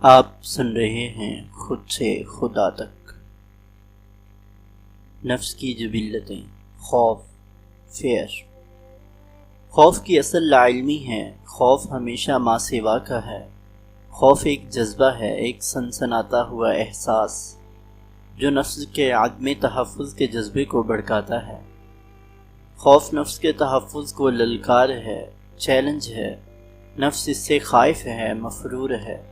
آپ سن رہے ہیں خود سے خدا تک، نفس کی جبلتیں، خوف، فیئر۔ خوف کی اصل لاعلمی ہے۔ خوف ہمیشہ ما سوا کا ہے۔ خوف ایک جذبہ ہے، ایک سنسناتا ہوا احساس جو نفس کے عدم تحفظ کے جذبے کو بھڑکاتا ہے۔ خوف نفس کے تحفظ کو للکار ہے، چیلنج ہے۔ نفس اس سے خائف ہے، مفرور ہے۔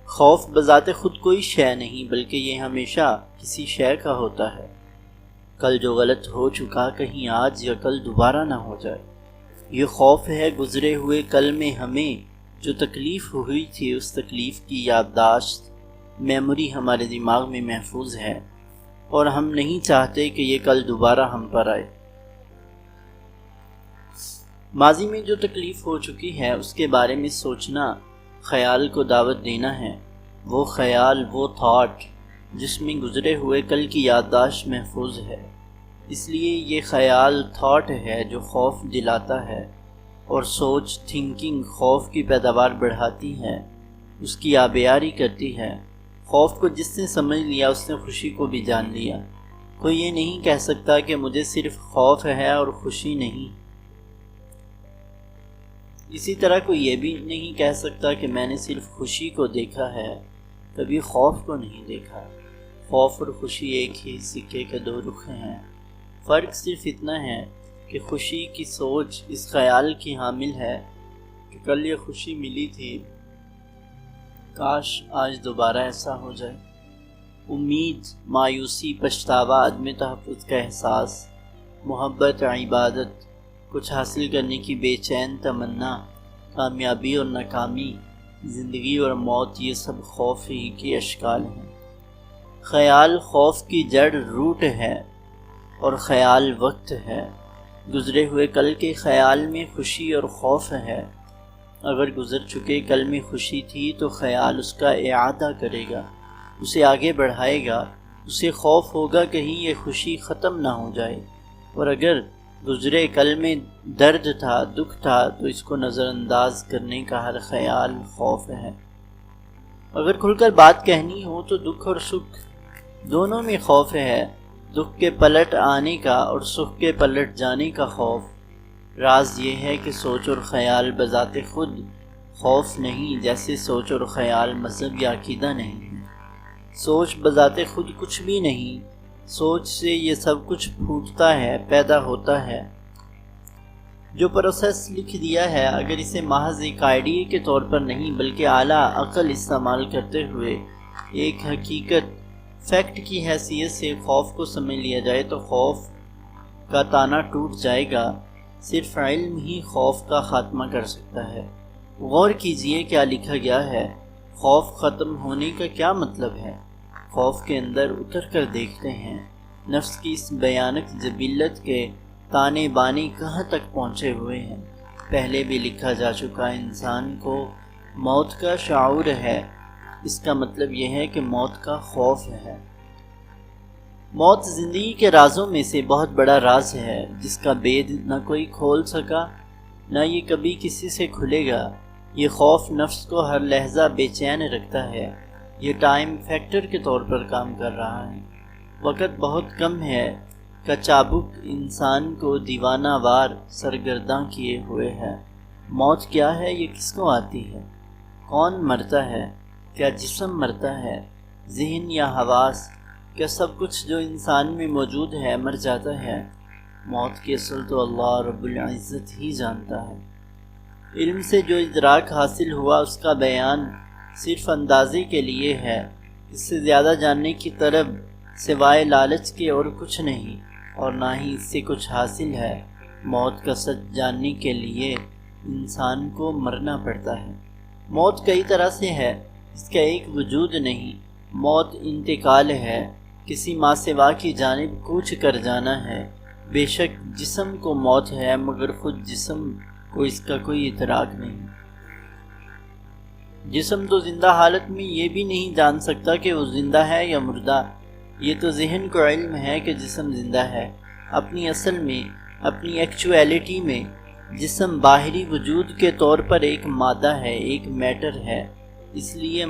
خوف بذات خود کوئی شے نہیں، بلکہ یہ ہمیشہ کسی شے کا ہوتا ہے۔ کل جو غلط ہو چکا کہیں آج یا کل دوبارہ نہ ہو جائے، یہ خوف ہے گزرے ہوئے کل میں ہمیں جو تکلیف ہوئی تھی اس تکلیف کی یادداشت، میموری ہمارے دماغ میں محفوظ ہے اور ہم نہیں چاہتے کہ یہ کل دوبارہ ہم پر آئے۔ ماضی میں جو تکلیف ہو چکی ہے اس کے بارے میں سوچنا خیال کو دعوت دینا ہے۔ وہ خیال، وہ تھاٹ جس میں گزرے ہوئے کل کی یادداشت محفوظ ہے، اس لیے یہ خیال، تھاٹ ہے جو خوف دلاتا ہے، اور سوچ، تھنکنگ خوف کی پیداوار بڑھاتی ہے، اس کی آبیاری کرتی ہے۔ خوف کو جس نے سمجھ لیا اس نے خوشی کو بھی جان لیا۔ کوئی یہ نہیں کہہ سکتا کہ مجھے صرف خوف ہے اور خوشی نہیں۔ اسی طرح کوئی یہ بھی نہیں کہہ سکتا کہ میں نے صرف خوشی کو دیکھا ہے، کبھی خوف کو نہیں دیکھا۔ خوف اور خوشی ایک ہی سکے کے دو رخ ہیں۔ فرق صرف اتنا ہے کہ خوشی کی سوچ اس خیال کی حامل ہے کہ کل یہ خوشی ملی تھی، کاش آج دوبارہ ایسا ہو جائے۔ امید، مایوسی، پچھتاوا، عدم تحفظ کا احساس، محبت، عبادت، کچھ حاصل کرنے کی بے چین تمنا، کامیابی اور ناکامی، زندگی اور موت، یہ سب خوف ہی کے اشکال ہیں۔ خیال خوف کی جڑ، روٹ ہے، اور خیال وقت ہے۔ گزرے ہوئے کل کے خیال میں خوشی اور خوف ہے۔ اگر گزر چکے کل میں خوشی تھی تو خیال اس کا اعادہ کرے گا، اسے آگے بڑھائے گا۔ اسے خوف ہوگا کہیں یہ خوشی ختم نہ ہو جائے، اور اگر گزرے کل میں درد تھا، دکھ تھا، تو اس کو نظر انداز کرنے کا ہر خیال خوف ہے۔ اگر کھل کر بات کہنی ہو تو دکھ اور سکھ دونوں میں خوف ہے۔ دکھ کے پلٹ آنے کا اور سکھ کے پلٹ جانے کا خوف۔ راز یہ ہے کہ سوچ اور خیال بذات خود خوف نہیں، جیسے سوچ اور خیال مذہب یا عقیدہ نہیں ہے۔ سوچ بذات خود کچھ بھی نہیں، سوچ سے یہ سب کچھ پھوٹتا ہے، پیدا ہوتا ہے۔ جو پروسیس لکھ دیا ہے، اگر اسے محض ایک آئیڈیا کے طور پر نہیں بلکہ اعلیٰ عقل استعمال کرتے ہوئے ایک حقیقت، فیکٹ کی حیثیت سے خوف کو سمجھ لیا جائے تو خوف کا تانا ٹوٹ جائے گا۔ صرف علم ہی خوف کا خاتمہ کر سکتا ہے۔ غور کیجئے کیا لکھا گیا ہے۔ خوف ختم ہونے کا کیا مطلب ہے؟ خوف کے اندر اتر کر دیکھتے ہیں، نفس کی اس بیانک جبلت کے تانے بانے کہاں تک پہنچے ہوئے ہیں۔ پہلے بھی لکھا جا چکا، انسان کو موت کا شعور ہے، اس کا مطلب یہ ہے کہ موت کا خوف ہے۔ موت زندگی کے رازوں میں سے بہت بڑا راز ہے، جس کا بید نہ کوئی کھول سکا، نہ یہ کبھی کسی سے کھلے گا۔ یہ خوف نفس کو ہر لحظہ بے چین رکھتا ہے۔ یہ ٹائم فیکٹر کے طور پر کام کر رہا ہے۔ وقت بہت کم ہے کا چابک انسان کو دیوانہ وار سرگرداں کیے ہوئے ہے۔ موت کیا ہے، یہ کس کو آتی ہے؟ کون مرتا ہے؟ کیا جسم مرتا ہے؟ ذہن یا حواس؟ کیا سب کچھ جو انسان میں موجود ہے مر جاتا ہے؟ موت کی اصل تو اللہ رب العزت ہی جانتا ہے۔ علم سے جو ادراک حاصل ہوا اس کا بیان صرف اندازے کے لیے ہے۔ اس سے زیادہ جاننے کی طلب سوائے لالچ کے اور کچھ نہیں، اور نہ ہی اس سے کچھ حاصل ہے۔ موت کا سچ جاننے کے لیے انسان کو مرنا پڑتا ہے۔ موت کئی طرح سے ہے، اس کا ایک وجود نہیں۔ موت انتقال ہے، کسی ما سوا کی جانب کوچ کر جانا ہے۔ بے شک جسم کو موت ہے، مگر خود جسم کو اس کا کوئی ادراک نہیں۔ جسم تو زندہ حالت میں یہ بھی نہیں جان سکتا کہ وہ زندہ ہے یا مردہ۔ یہ تو ذہن کو علم ہے کہ جسم زندہ ہے۔ اپنی اصل میں، اپنی ایکچویلٹی میں جسم باہری وجود کے طور پر ایک مادہ ہے، ایک میٹر ہے۔ اس لیے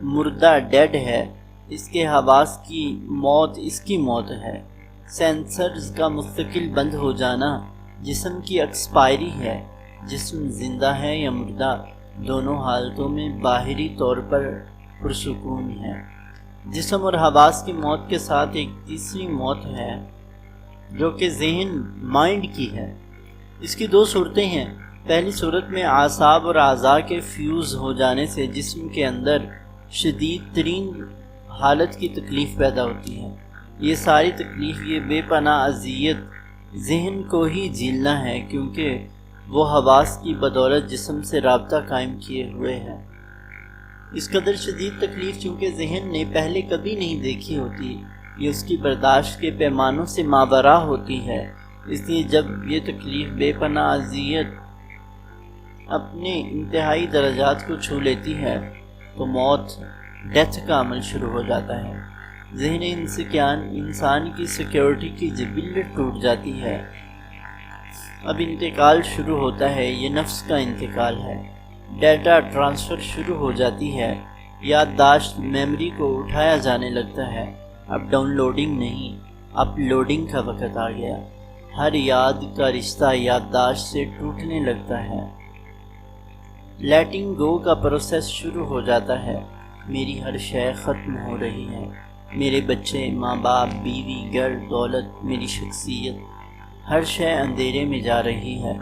مردہ ڈیڈ ہے، اس کے حواس کی موت اس کی موت ہے۔ سینسرز کا مستقل بند ہو جانا جسم کی ایکسپائری ہے۔ جسم زندہ ہے یا مردہ، دونوں حالتوں میں باہری طور پر پرسکون ہے۔ جسم اور حواس کی موت کے ساتھ ایک تیسری موت ہے جو کہ ذہن مائنڈ کی ہے۔ اس کی دو صورتیں ہیں۔ پہلی صورت میں اعصاب اور اعضاء کے فیوز ہو جانے سے جسم کے اندر شدید ترین حالت کی تکلیف پیدا ہوتی ہے۔ یہ ساری تکلیف، یہ بے پناہ اذیت ذہن کو ہی جھیلنا ہے، کیونکہ وہ حواس کی بدولت جسم سے رابطہ قائم کیے ہوئے ہے۔ اس قدر شدید تکلیف چونکہ ذہن نے پہلے کبھی نہیں دیکھی ہوتی، یہ اس کی برداشت کے پیمانوں سے ماوراء ہوتی ہے۔ اس لیے جب یہ تکلیف، بے پناہ اذیت اپنے انتہائی درجات کو چھو لیتی ہے تو موت، ڈیتھ کا عمل شروع ہو جاتا ہے۔ ذہن انسان کی سیکیورٹی کی جبلت ٹوٹ جاتی ہے۔ اب انتقال شروع ہوتا ہے، یہ نفس کا انتقال ہے۔ ڈیٹا ٹرانسفر شروع ہو جاتی ہے، یادداشت میموری کو اٹھایا جانے لگتا ہے۔ اب ڈاؤن لوڈنگ نہیں، اپ لوڈنگ کا وقت آ گیا۔ ہر یاد کا رشتہ یادداشت سے ٹوٹنے لگتا ہے۔ لیٹنگ گو کا پروسیس شروع ہو جاتا ہے۔ میری ہر شے ختم ہو رہی ہے، میرے بچے، ماں باپ، بیوی، گھر، دولت، میری شخصیت، ہر شے اندھیرے میں جا رہی ہے،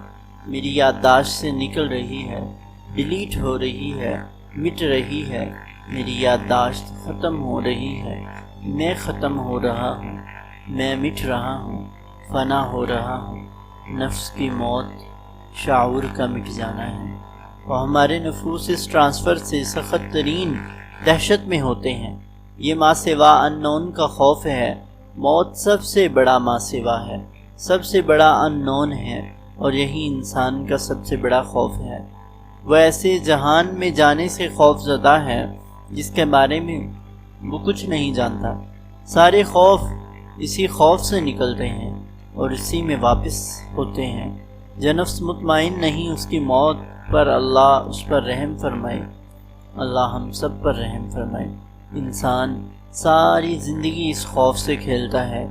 میری یادداشت سے نکل رہی ہے، ڈیلیٹ ہو رہی ہے، مٹ رہی ہے، میری یادداشت ختم ہو رہی ہے، میں ختم ہو رہا ہوں، میں مٹ رہا ہوں، فنا ہو رہا ہوں۔ نفس کی موت، شعور کا مٹ جانا ہے، اور ہمارے نفوس اس ٹرانسفر سے سخت ترین دہشت میں ہوتے ہیں۔ یہ ماں سوا ان نون کا خوف ہے۔ موت سب سے بڑا ماں سوا ہے، سب سے بڑا ان نون ہے، اور یہی انسان کا سب سے بڑا خوف ہے۔ وہ ایسے جہان میں جانے سے خوف زدہ ہے جس کے بارے میں وہ کچھ نہیں جانتا۔ سارے خوف اسی خوف سے نکلتے ہیں اور اسی میں واپس ہوتے ہیں۔ جو نفس مطمئن نہیں، اس کی موت پر اللہ اس پر رحم فرمائے۔ اللہ ہم سب پر رحم فرمائے۔ انسان ساری زندگی اس خوف سے کھیلتا ہے۔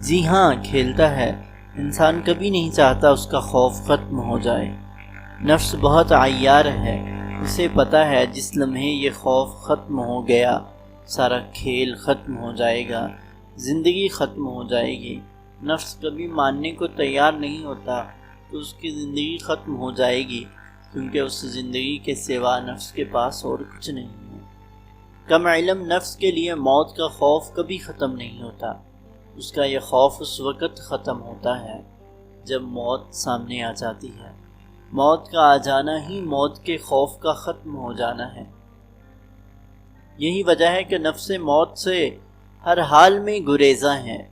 جی ہاں، کھیلتا ہے۔ انسان کبھی نہیں چاہتا اس کا خوف ختم ہو جائے۔ نفس بہت عیار ہے، اسے پتہ ہے جس لمحے یہ خوف ختم ہو گیا، سارا کھیل ختم ہو جائے گا، زندگی ختم ہو جائے گی۔ نفس کبھی ماننے کو تیار نہیں ہوتا کہ اس کی زندگی ختم ہو جائے گی، کیونکہ اس زندگی کے سوا نفس کے پاس اور کچھ نہیں ہے۔ کم علم نفس کے لیے موت کا خوف کبھی ختم نہیں ہوتا۔ اس کا یہ خوف اس وقت ختم ہوتا ہے جب موت سامنے آ جاتی ہے۔ موت کا آ جانا ہی موت کے خوف کا ختم ہو جانا ہے۔ یہی وجہ ہے کہ نفس موت سے ہر حال میں گریزاں ہے،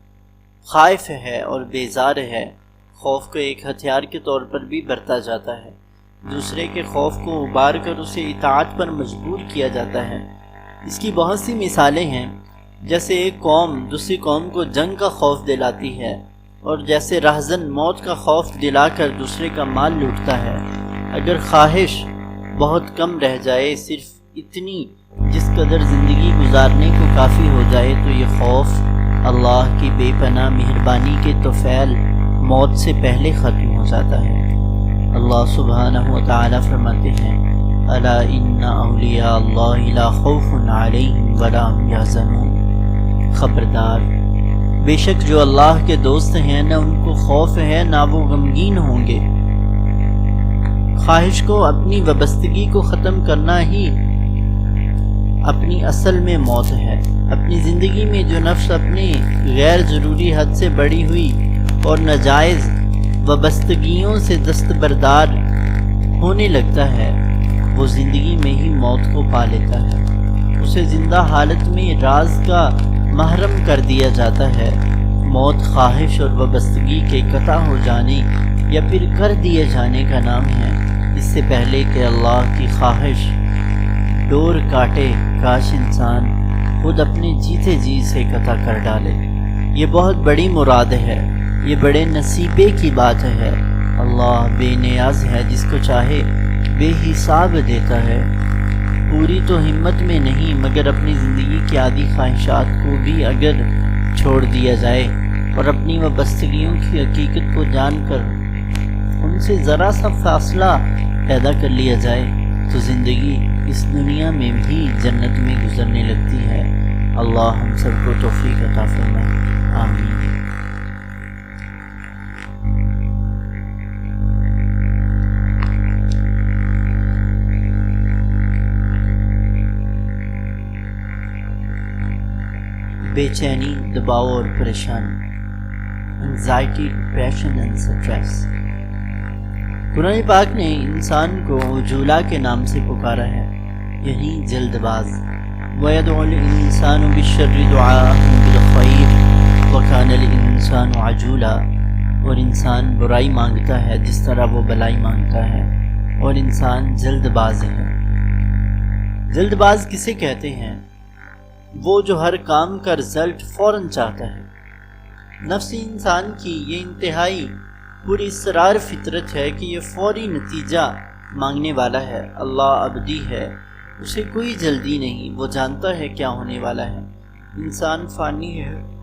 خائف ہے اور بیزار ہے۔ خوف کو ایک ہتھیار کے طور پر بھی برتا جاتا ہے، دوسرے کے خوف کو ابار کر اسے اطاعت پر مجبور کیا جاتا ہے۔ اس کی بہت سی مثالیں ہیں، جیسے ایک قوم دوسری قوم کو جنگ کا خوف دلاتی ہے، اور جیسے راہزن موت کا خوف دلا کر دوسرے کا مال لوٹتا ہے۔ اگر خواہش بہت کم رہ جائے، صرف اتنی جس قدر زندگی گزارنے کو کافی ہو جائے، تو یہ خوف اللہ کی بے پناہ مہربانی کے طفیل موت سے پہلے ختم ہو جاتا ہے۔ اللہ سبحانہ و تعالی فرماتے ہیں، الا ان اولیاء اللہ لا خوف علیہم ولا هم یحزنون۔ خبردار، بے شک جو اللہ کے دوست ہیں، نہ ان کو خوف ہے نہ وہ غمگین ہوں گے۔ خواہش کو، اپنی وابستگی کو ختم کرنا ہی اپنی اصل میں موت ہے۔ اپنی زندگی میں جو نفس اپنی غیر ضروری حد سے بڑھی ہوئی اور ناجائز وابستگیوں سے دستبردار ہونے لگتا ہے، وہ زندگی میں ہی موت کو پا لیتا ہے۔ اسے زندہ حالت میں راز کا محرم کر دیا جاتا ہے۔ موت خواہش اور وابستگی کے قطع ہو جانے یا پھر کر دیے جانے کا نام ہے، اس سے پہلے کہ اللہ کی خواہش ڈور کاٹے، کاش انسان خود اپنے جیتے جی سے قطع کر ڈالے۔ یہ بہت بڑی مراد ہے، یہ بڑے نصیبے کی بات ہے۔ اللہ بے نیاز ہے، جس کو چاہے بے حساب دیتا ہے۔ پوری تو ہمت میں نہیں مگر اپنی زندگی کی عادی خواہشات کو بھی اگر چھوڑ دیا جائے اور اپنی وابستگیوں کی حقیقت کو جان کر ان سے ذرا سا فاصلہ پیدا کر لیا جائے تو زندگی اس دنیا میں بھی جنت میں گزرنے لگتی ہے۔ اللہ ہم سب کو توفیق عطا فرمائے، آمین۔ بے چینی، دباؤ اور پریشانی، انزائٹی، ڈپریشن اینڈ سٹریس۔ قرآن پاک نے انسان کو عجولہ کے نام سے پکارا ہے، یعنی جلد باز۔ وَيَدْعُ الْإِنسَانُ بِالشَّرِّ دُعَاءَهُ بِالْخَيْرِ وَكَانَ الْإِنسَانُ عَجُولًا، اور انسان برائی مانگتا ہے جس طرح وہ بلائی مانگتا ہے، اور انسان جلد باز ہے۔ جلد باز کسے کہتے ہیں؟ وہ جو ہر کام کا رزلٹ فوراً چاہتا ہے۔ نفس انسان کی یہ انتہائی پوری اسرار فطرت ہے کہ یہ فوری نتیجہ مانگنے والا ہے۔ اللہ ابدی ہے، اسے کوئی جلدی نہیں، وہ جانتا ہے کیا ہونے والا ہے۔ انسان فانی ہے،